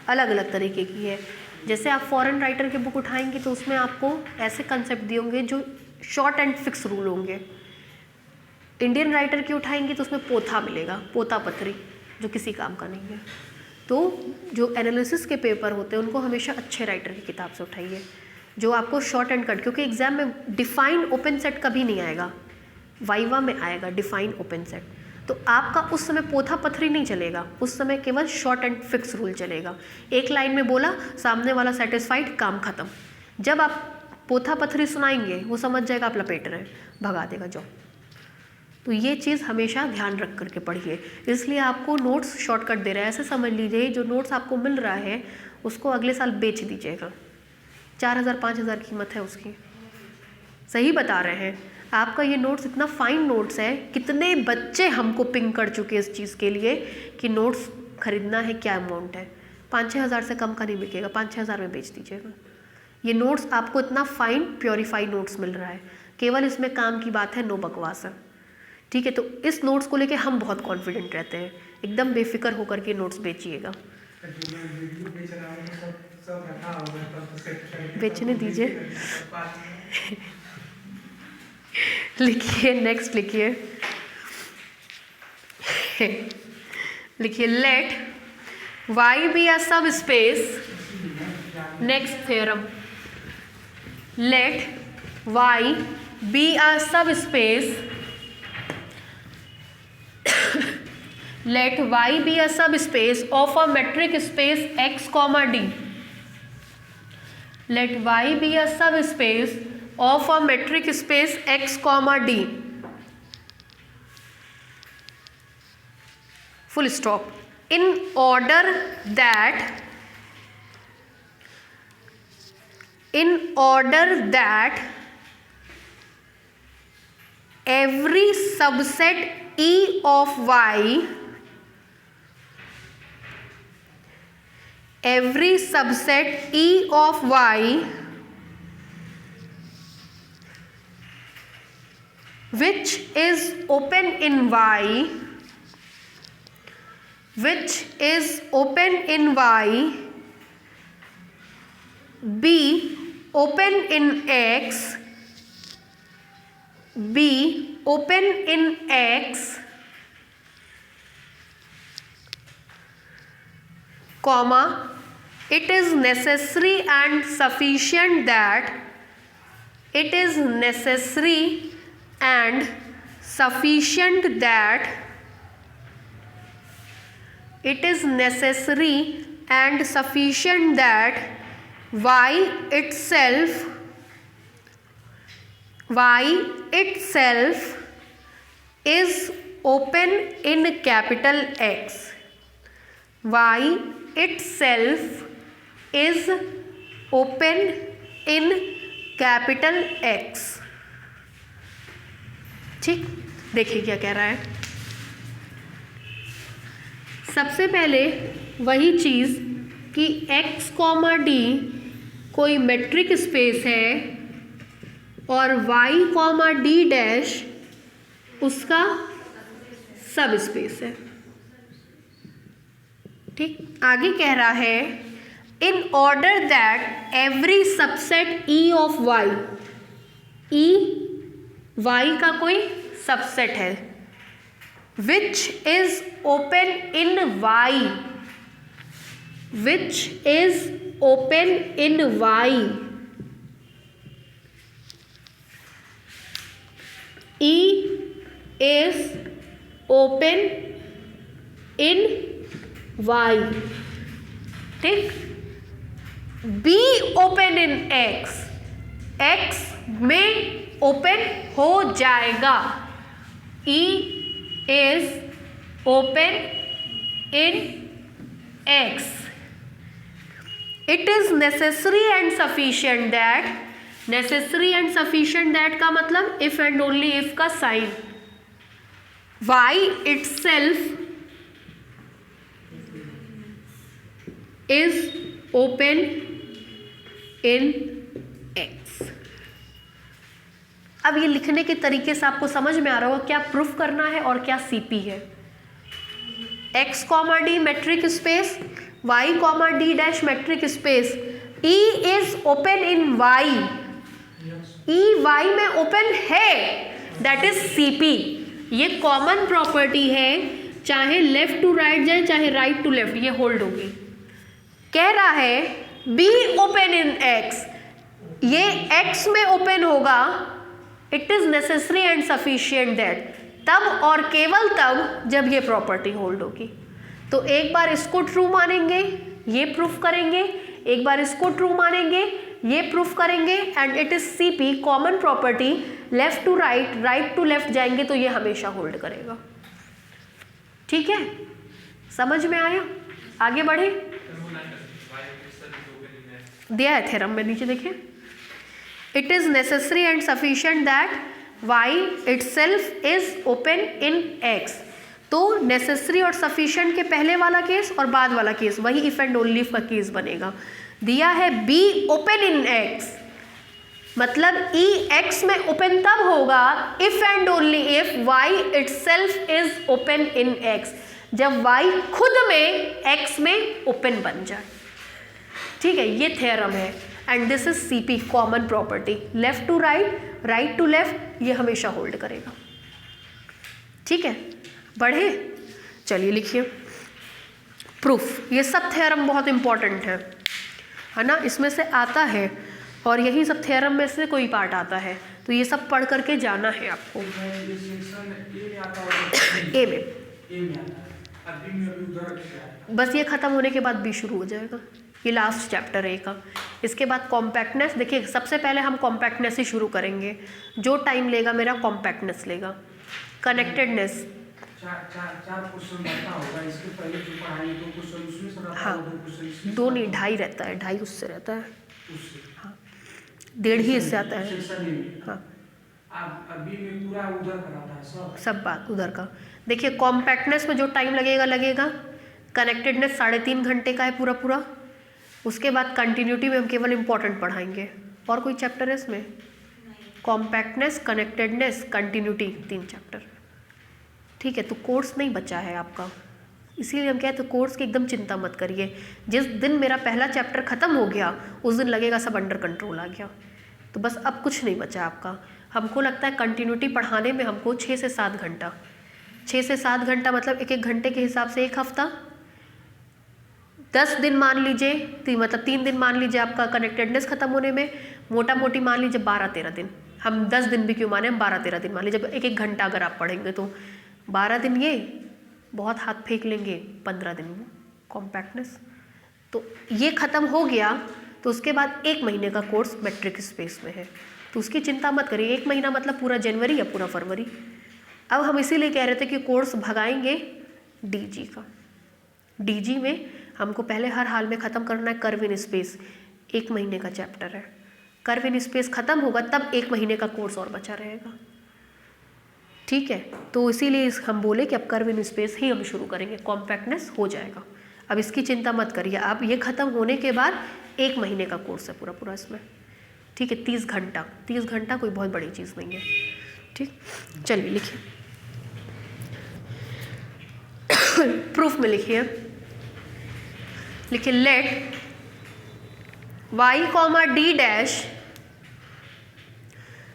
अलग अलग तरीके की है। जैसे आप फॉरेन राइटर की बुक उठाएंगे तो उसमें आपको ऐसे कंसेप्ट दिए होंगे जो शॉर्ट एंड फिक्स रूल होंगे। इंडियन राइटर की उठाएंगे तो उसमें पोथा मिलेगा, पोता पथरी, जो किसी काम का नहीं है। तो जो एनालिसिस के पेपर होते हैं उनको हमेशा अच्छे राइटर की किताब से उठाइए, जो आपको शॉर्ट एंड कट, क्योंकि एग्जाम में डिफाइन ओपन सेट कभी नहीं आएगा, वाइवा में आएगा डिफाइन ओपन सेट। तो आपका उस समय पोथा पथरी नहीं चलेगा, उस समय केवल शॉर्ट एंड फिक्स रूल चलेगा। एक लाइन में बोला, सामने वाला सेटिस्फाइड, काम खत्म। जब आप पोथा पथरी सुनाएंगे वो समझ जाएगा आप लपेट रहे हैं, भगा देगा जॉब। तो ये चीज़ हमेशा ध्यान रख करके पढ़िए। इसलिए आपको नोट्स शॉर्टकट दे रहा है, ऐसे समझ लीजिए जो नोट्स आपको मिल रहा है उसको अगले साल बेच दीजिएगा। 4000-5000 कीमत है उसकी, सही बता रहे हैं। आपका ये नोट्स इतना फाइन नोट्स है, कितने बच्चे हमको पिंग कर चुके इस चीज़ के लिए कि नोट्स खरीदना है, क्या अमाउंट है। 5-6 हज़ार से कम का नहीं बिकेगा, 5-6 हज़ार में बेच दीजिएगा। ये नोट्स आपको इतना फाइन प्योरीफाई नोट्स मिल रहा है, केवल इसमें काम की बात है, नो बकवास है। ठीक है, तो इस नोट्स को लेके हम बहुत कॉन्फिडेंट रहते हैं, एकदम बेफिक्र होकर के नोट्स बेचिएगा। बेचने दीजिए। लिखिए, नेक्स्ट लिखिए। लिखिए let y be a subspace, next theorem, let y be a subspace, let y be a subspace of a metric space x comma d, let y be a subspace of a metric space x comma d, full stop, in order that every subset E of y, every subset E of y which is open in y, which is open in y, be open in x, be open in x, comma, it is necessary and sufficient that, it is necessary and sufficient that, it is necessary and sufficient that y itself is open in capital X, y itself is open in capital X। ठीक, देखिए क्या कह रहा है। सबसे पहले वही चीज़ कि x कॉमा डी कोई मेट्रिक स्पेस है और y कॉमा डी डैश उसका सब स्पेस है। ठीक, आगे कह रहा है in order that every subset e of y, e y का कोई सबसेट है, which is open in y, which is open in y, E is open in y, ठीक, B open in x, x में open हो जाएगा, E is open in x, it is necessary and sufficient that, necessary and sufficient that का मतलब if and only if का sign, y itself is open in x। अब ये लिखने के तरीके से आपको समझ में आ रहा होगा क्या प्रूफ करना है और क्या सीपी है। x comma D metric space, y comma D dash metric space, E is open in y, E y में ओपन है, दैट इज सीपी। ये कॉमन प्रॉपर्टी है, चाहे लेफ्ट टू राइट जाए चाहे राइट टू लेफ्ट, ये hold होगी। कह रहा है B ओपन इन x, ये x में ओपन होगा, it is necessary and sufficient that, तब और केवल तब जब ये प्रॉपर्टी होल्ड होगी। तो एक बार इसको ट्रू मानेंगे, ये प्रूफ करेंगे, एक बार इसको ट्रू मानेंगे, ये प्रूफ करेंगे, and it is CP common property, left to right right to left जाएंगे तो ये हमेशा होल्ड करेगा। ठीक है, समझ में आया? आगे बढ़े, दिया है थ्योरम में, नीचे देखिए, it is necessary and sufficient that y itself is open in x। तो नेसेसरी और सफिशिएंट के पहले वाला केस और बाद वाला केस वही इफ एंड ओनली का केस बनेगा। दिया है बी ओपन इन एक्स, मतलब ई एक्स में ओपन तब होगा if and only if Y itself is open in X, जब वाई खुद में एक्स में ओपन बन जाए। ठीक है, ये थ्योरम है and this is CP, common property, left to right, right to left, ये हमेशा होल्ड करेगा। ठीक है, बढ़े, चलिए लिखिए प्रूफ। ये सब थ्योरम बहुत इंपॉर्टेंट है ना, इसमें से आता है और यही सब थ्योरम में से कोई पार्ट आता है, तो ये सब पढ़ करके जाना है आपको। ए में बस ये खत्म होने के बाद बी शुरू हो जाएगा, ये लास्ट चैप्टर है का। इसके बाद कॉम्पैक्टनेस, देखिए सबसे पहले हम कॉम्पैक्टनेस ही शुरू करेंगे, जो टाइम लेगा मेरा कॉम्पैक्टनेस लेगा। कनेक्टेडनेस, चार क्वेश्चन रहता होगा, इसके पहले जो पढ़ाई दो क्वेश्चन उसमें से रहता हाँ, है, दो क्वेश्चन दो नहीं, ढाई रहता है, ढाई उससे रहता है, हाँ 1.5 ही इससे आता है। हाँ, अभी में पूरा उधर कराता है सब बात उधर का। देखिए कॉम्पैक्टनेस में जो टाइम लगेगा, कनेक्टेडनेस 3.5 घंटे का है पूरा पूरा। उसके बाद कंटिन्यूटी में हम केवल इंपॉर्टेंट पढ़ाएंगे, और कोई चैप्टर है इसमें? Compactness, connectedness, continuity, 3 chapter. ठीक है, तो कोर्स नहीं बचा है आपका, इसीलिए हम कहते हैं कोर्स की एकदम चिंता मत करिए। जिस दिन मेरा पहला चैप्टर ख़त्म हो गया उस दिन लगेगा सब अंडर कंट्रोल आ गया, तो बस अब कुछ नहीं बचा आपका। हमको लगता है कंटिन्यूटी पढ़ाने में हमको 6 से 7 घंटा, 6 से 7 घंटा मतलब 1-1 घंटे के हिसाब से 1 हफ्ता, 10 दिन मान लीजिए, मतलब 3 दिन मान लीजिए आपका कनेक्टेडनेस खत्म होने में, मोटा मोटी मान लीजिए 12-13 दिन। हम 10 दिन भी क्यों माने, हम 12-13 दिन मान लीजिए। जब 1-1 घंटा अगर आप पढ़ेंगे तो 12 दिन ये बहुत हाथ फेंक लेंगे, 15 दिन वो कॉम्पैक्टनेस। तो ये ख़त्म हो गया तो उसके बाद 1 महीने का कोर्स मैट्रिक स्पेस में है, तो उसकी चिंता मत करिए। 1 महीना मतलब पूरा जनवरी या पूरा फरवरी। अब हम इसीलिए कह रहे थे कि कोर्स भगाएंगे डीजी का। डीजी में हमको पहले हर हाल में ख़त्म करना है कर्व इन स्पेस, 1 महीने का चैप्टर है। कर्व इन स्पेस ख़त्म होगा तब 1 महीने का कोर्स और बचा रहेगा। ठीक है, तो इसीलिए हम बोले कि अब कर्व इन स्पेस ही हम शुरू करेंगे, कॉम्पैक्टनेस हो जाएगा। अब इसकी चिंता मत करिए, अब ये ख़त्म होने के बाद 1 महीने का कोर्स है पूरा पूरा इसमें। ठीक है, 30 घंटा, 30 घंटा कोई बहुत बड़ी चीज़ नहीं है। ठीक, चलिए लिखिए प्रूफ में लिखिए let y comma D dash,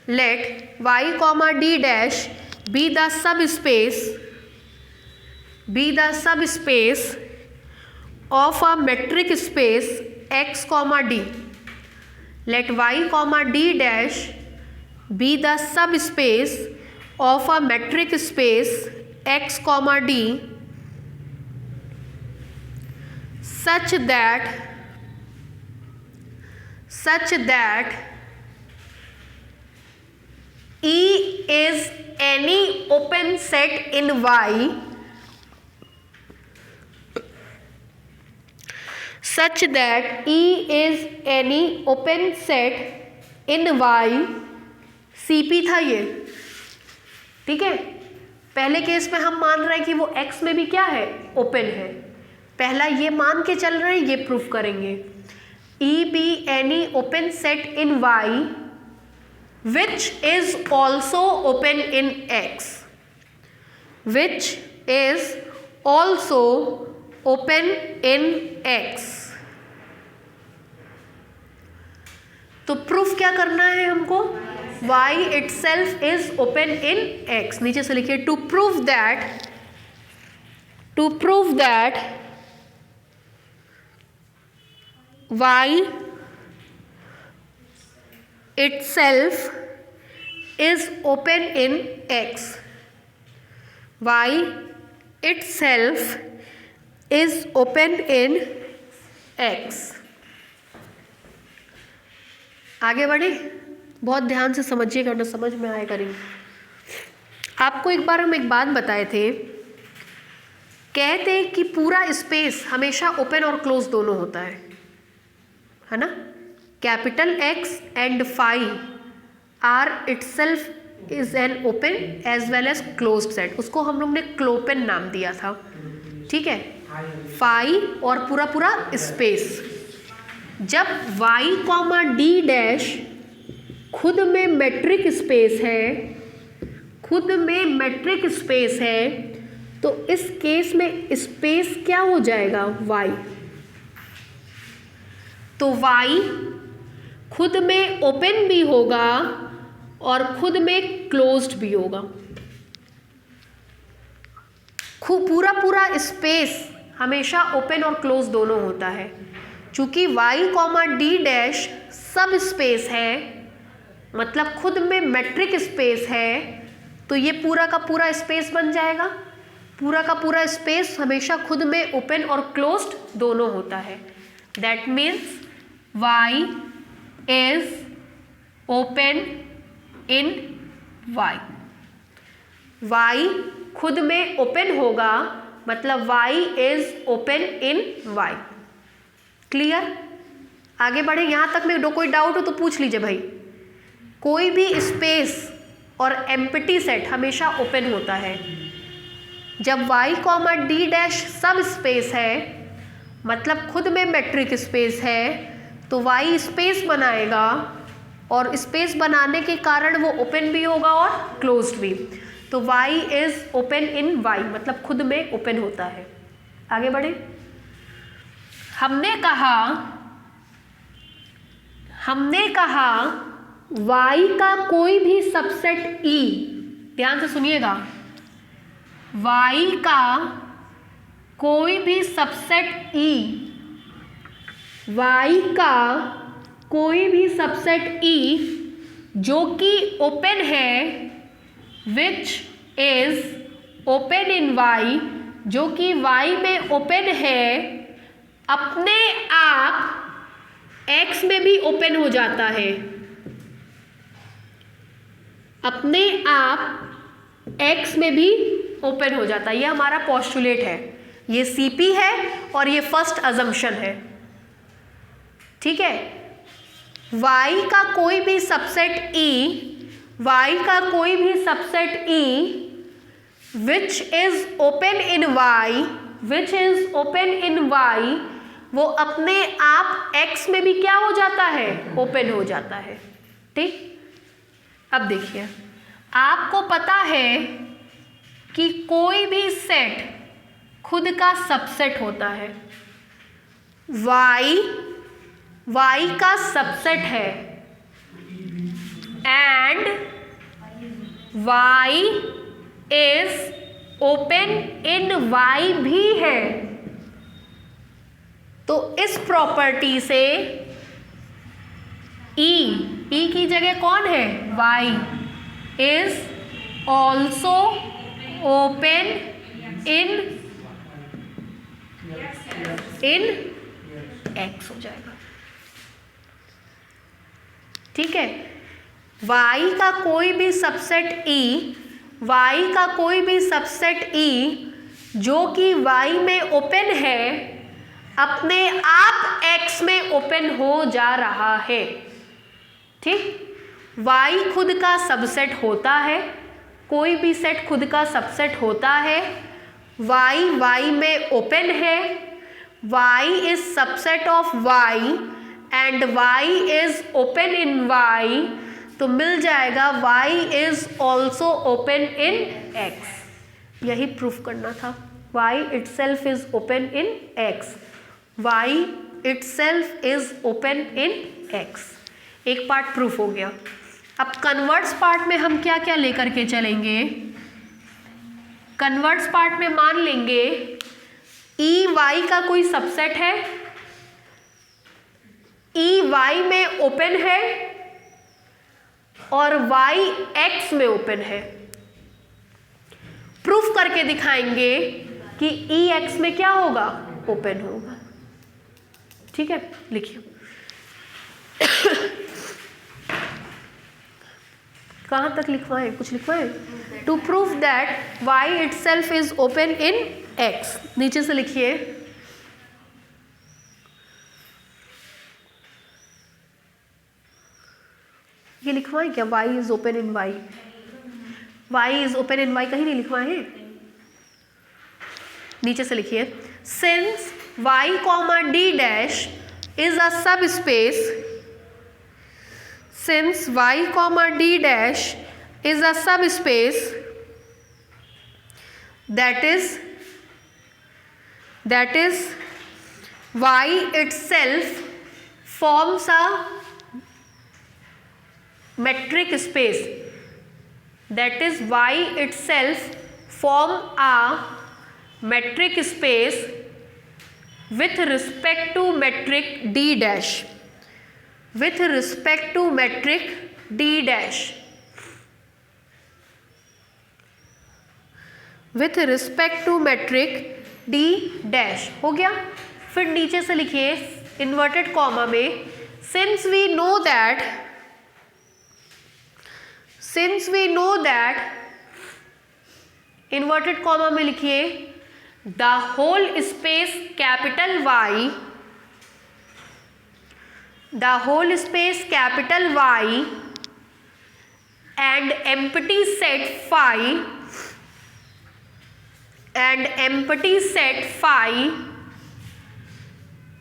let y comma D dash be the subspace of a metric space x comma d. Let y comma d dash be the subspace of a metric space x comma d such that E is any open set in Y such that E is any open set in Y। CP था ये, ठीक है। पहले case में हम मान रहे हैं कि वो X में भी क्या है, ओपन है। पहला ये मान के चल रहे हैं, ये प्रूफ करेंगे। E be any open set in Y which is also open in X, which is also open in X। तो प्रूफ क्या करना है हमको, Y itself is open in X। नीचे से लिखिए to prove that Y itself is open in X, Y itself is open in X। आगे बढ़े, बहुत ध्यान से समझिएगा ना, समझ में आएगा नहीं। आपको एक बार हम एक बात बताए थे, कहते कि पूरा स्पेस हमेशा ओपन और क्लोज दोनों होता है ना। Capital X and phi are itself is an open as well as closed set, उसको हम लोग ने क्लोपेन नाम दिया था। ठीक है, फाई और पूरा पूरा स्पेस, जब y कॉमा डी डैश खुद में मेट्रिक स्पेस है, खुद में मेट्रिक स्पेस है, तो इस केस में स्पेस क्या हो जाएगा y। तो y खुद में ओपन भी होगा और खुद में क्लोज्ड भी होगा। पूरा स्पेस हमेशा ओपन और क्लोज दोनों होता है। चूंकि y कॉमा डी डैश सब स्पेस है, मतलब खुद में मेट्रिक स्पेस है, तो ये पूरा का पूरा स्पेस बन जाएगा। पूरा का पूरा स्पेस हमेशा खुद में ओपन और क्लोज्ड दोनों होता है। That means y is open in y। y खुद में ओपन होगा, मतलब y is open in y। Clear? आगे बढ़े। यहाँ तक में कोई डाउट हो तो पूछ लीजिए भाई। कोई भी स्पेस और एम्प्टी सेट हमेशा ओपन होता है। जब y कॉमा डी डैश सब स्पेस है, मतलब खुद में मेट्रिक स्पेस है, तो y स्पेस बनाएगा और स्पेस बनाने के कारण वो ओपन भी होगा और क्लोज्ड भी। तो y is open in y, मतलब खुद में ओपन होता है। आगे बढ़े। हमने कहा y का कोई भी सबसेट e, ध्यान से सुनिएगा, y का कोई भी सबसेट e, y का कोई भी सबसेट e जो कि ओपन है, which is open in y, जो कि y में ओपन है, अपने आप x में भी ओपन हो जाता है। अपने आप x में भी ओपन हो जाता है। ये हमारा पोस्टुलेट है, ये CP है और ये फर्स्ट अजम्पशन है। ठीक है। y का कोई भी सबसेट e, y का कोई भी subset e which is open in y, which is open in y, वो अपने आप x में भी क्या हो जाता है, ओपन हो जाता है। ठीक। अब देखिए, आपको पता है कि कोई भी सेट खुद का सबसेट होता है। y का सबसेट है and y is open in y भी है। तो इस प्रॉपर्टी से e की जगह कौन है, y is also open in x हो जाएगा। ठीक है। y का कोई भी सबसेट e, y का कोई भी सबसेट e जो कि y में ओपन है, अपने आप x में ओपन हो जा रहा है। ठीक। y खुद का सबसेट होता है, कोई भी सेट खुद का सबसेट होता है। y में ओपन है, y is subset of y and y is open in y, तो मिल जाएगा y is also open in x। यही प्रूफ करना था। y itself is open in x, y itself is open in x। एक part proof हो गया। अब converts part में हम क्या क्या लेकर के चलेंगे। कन्वर्ट्स पार्ट में मान लेंगे ई वाई का कोई सबसेट है, ई वाई में ओपन है और वाई एक्स में ओपन है। प्रूफ करके दिखाएंगे कि ई एक्स में क्या होगा, ओपन होगा। ठीक है, लिखिए। कहाँ तक लिखवाएं, कुछ लिखवाएं। To prove that Y itself is open in X, नीचे से लिखिए। ये लिखवाएं क्या, Y is open in Y, Y is open in Y कहीं नहीं लिखवाए हैं। नीचे से लिखिए, since Y comma D dash is a subspace since y comma d dash is a subspace that is y itself forms a metric space, that is y itself form a metric space with respect to metric d dash, with respect to metric d dash, with respect to metric d dash। हो गया। फिर नीचे से लिखिए inverted comma में since we know that inverted comma में लिखिए the whole space capital Y, the whole space capital Y and empty set phi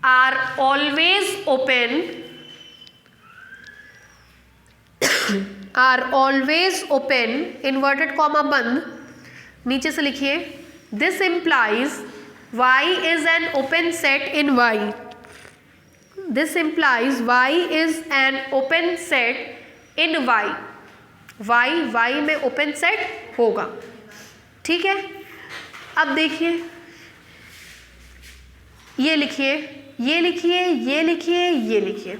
are always open inverted comma बंद। नीचे से लिखिए this implies y is an open set in Y, this implies y is an open set in Y, y में open set होगा। ठीक है। अब देखिए ये लिखिए, ये लिखिए, ये लिखिए, ये लिखिए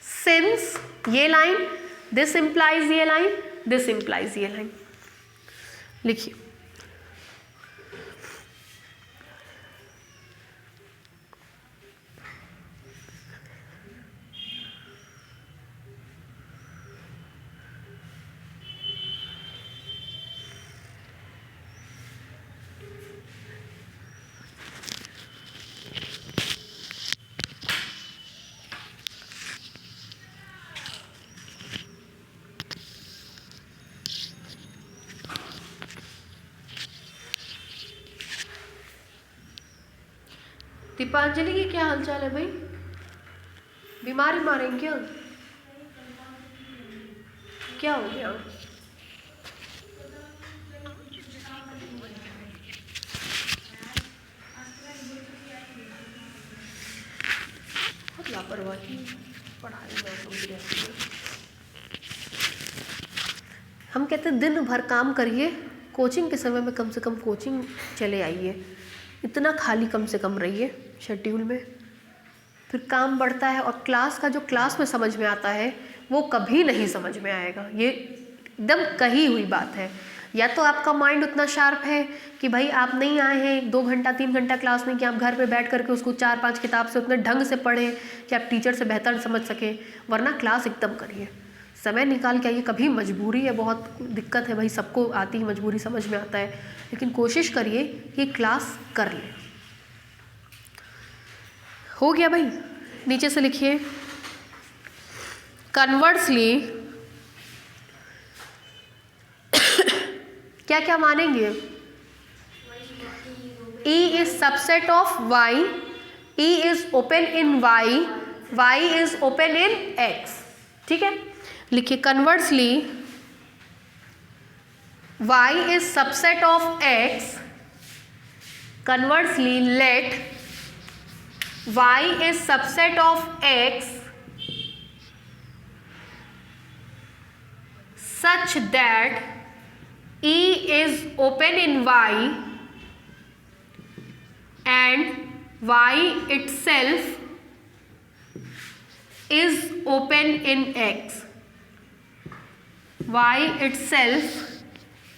सिंस ये लाइन, दिस इंप्लाइज ये लाइन, दिस इंप्लाइज ये लाइन लिखिए। दीपांजलि की क्या हालचाल है भाई? बीमारी मारेंगे क्या? क्या हो गया? बहुत लापरवाही पढ़ाई में रहती है। हम कहते हैं दिन भर काम करिए, कोचिंग के समय में कम से कम कोचिंग चले आइए, इतना खाली कम से कम रहिए शेड्यूल में, फिर काम बढ़ता है। और क्लास का जो क्लास में समझ में आता है वो कभी नहीं समझ में आएगा, ये एकदम कही हुई बात है। या तो आपका माइंड उतना शार्प है कि भाई आप नहीं आए हैं 2 घंटा 3 घंटा क्लास में कि आप घर पे बैठ करके उसको 4-5 किताब से उतने ढंग से पढ़ें कि आप टीचर से बेहतर समझ सकें, वरना क्लास एकदम करिए, समय निकाल के आइए। कभी मजबूरी है, बहुत दिक्कत है भाई, सबको आती है मजबूरी, समझ में आता है, लेकिन कोशिश करिए कि क्लास कर लें। हो गया भाई। नीचे से लिखिए कन्वर्सली क्या क्या मानेंगे? E is subset of Y, E is open in Y, Y is open in X। ठीक है, लिखिए conversely Y is subset of X, conversely let Y is subset of X such that E is open in Y and Y itself is open in X, Y itself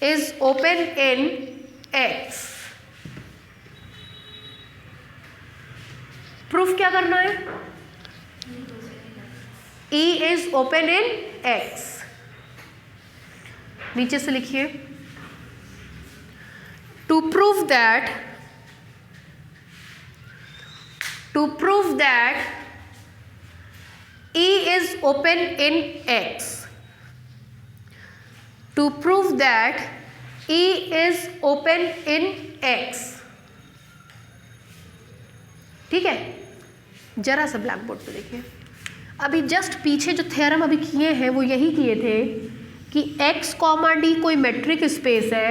is open in X। Proof क्या करना है? E is open in X। नीचे से लिखिए to prove that E is open in X, to prove that E is open in X। ठीक है, जरा सा ब्लैक बोर्ड पे देखिए, अभी जस्ट पीछे जो थ्योरम अभी किए हैं वो यही किए थे कि x कॉमा डी कोई मेट्रिक स्पेस है,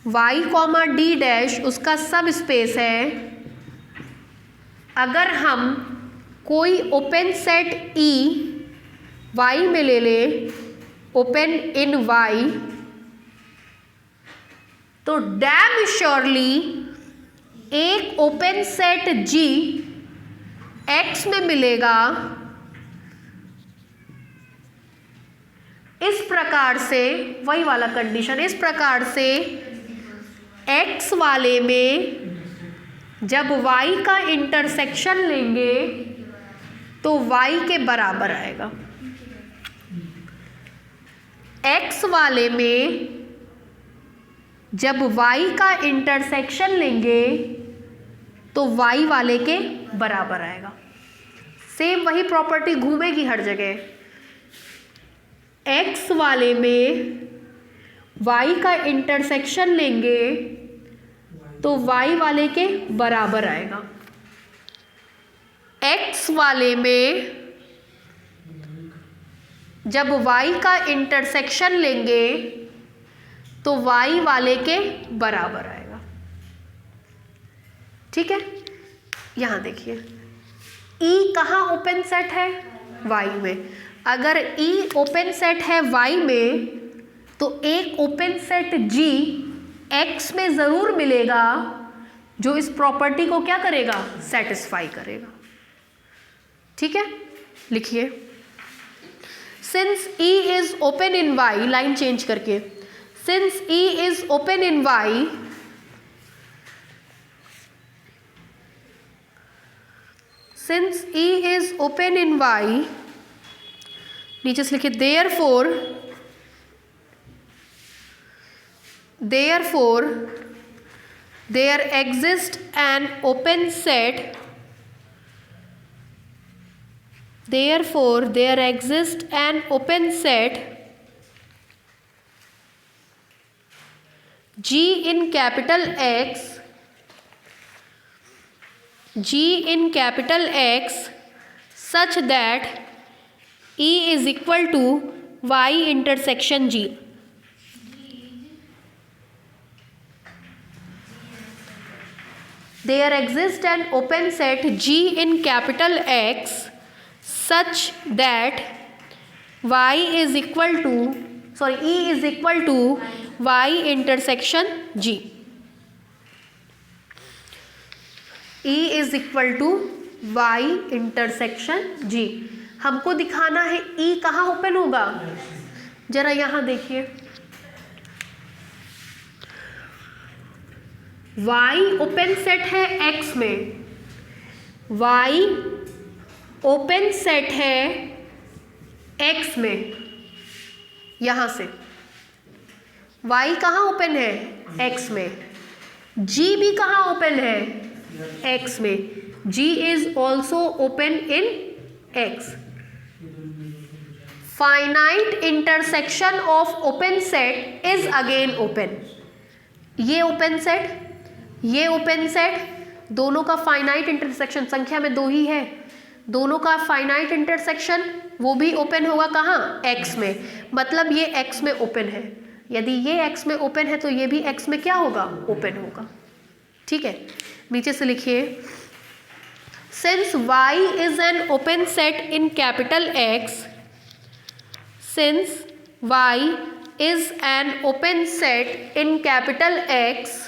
y कॉमा डी डैश उसका सब स्पेस है। अगर हम कोई ओपन सेट E y में ले ले, ओपन इन y, तो डैम श्योरली एक ओपन सेट G x में मिलेगा। इस प्रकार से वही वाला कंडीशन, इस प्रकार से x वाले में जब y का इंटरसेक्शन लेंगे तो y के बराबर आएगा। x वाले में जब y का इंटरसेक्शन लेंगे तो y वाले के बराबर आएगा। सेम वही प्रॉपर्टी घूमेगी हर जगह। x वाले में y का इंटरसेक्शन लेंगे तो y वाले के बराबर आएगा। x वाले में जब y का इंटरसेक्शन लेंगे तो y वाले के बराबर आएगा। ठीक है, यहाँ देखिए E कहाँ ओपन सेट है? y में। अगर E ओपन सेट है y में तो एक ओपन सेट G x में ज़रूर मिलेगा जो इस प्रॉपर्टी को क्या करेगा? सेटिस्फाई करेगा। ठीक है, लिखिए since E is open in y, line change करके, since E is open in y, since E is open in y, नीचे से लिखिए therefore there exists an open set, therefore there exists an open set G in capital X, G in capital X such that E is equal to Y intersection G. There exists an open set G in capital X such that Y is equal to, sorry, E is equal to Y intersection G. E is equal to Y intersection G. हमको दिखाना है E कहाँ open होगा, जरा यहाँ देखिए। Y open set है X में, Y ओपन सेट है X में, यहाँ से Y कहाँ ओपन है? X में। G भी कहाँ ओपन है? X में। G is also open in X। Finite intersection of open set is again open. ये ओपन सेट, ये ओपन सेट, दोनों का फाइनाइट इंटरसेक्शन, संख्या में दो ही है, दोनों का फाइनाइट इंटरसेक्शन वो भी ओपन होगा कहाँ? X में। मतलब ये X में ओपन है। यदि ये X में ओपन है तो ये भी X में क्या होगा? ओपन होगा। ठीक है, नीचे से लिखिए since Y is an open set in capital X, since Y is an open set in capital X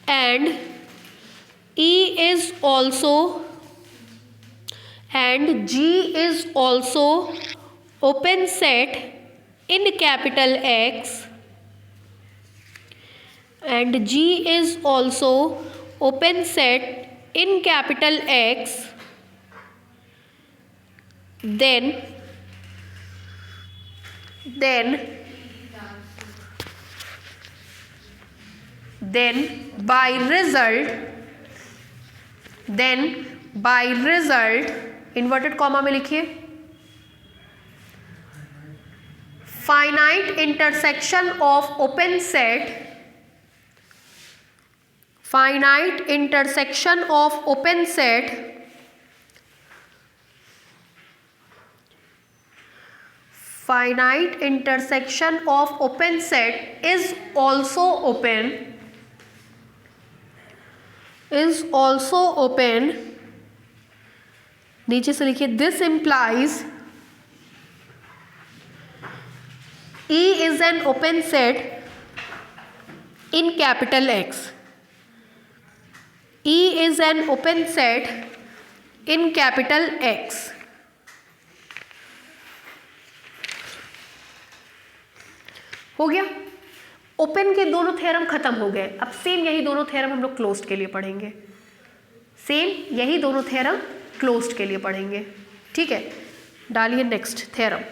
and E is also and G is also open set in capital X and G is also open set in capital X, then by result inverted comma में लिखिए finite intersection of open set finite intersection of open set finite intersection of open set is also open नीचे से लिखिए this implies E is an open set in capital X. E is an open set in capital X. हो गया। Open के दोनों theorem खत्म हो गए। अब सेम यही दोनों थ्योरम हम लोग क्लोज्ड के लिए पढ़ेंगे। सेम यही दोनों थ्योरम क्लोज्ड के लिए पढ़ेंगे। ठीक है, डालिए नेक्स्ट थ्योरम।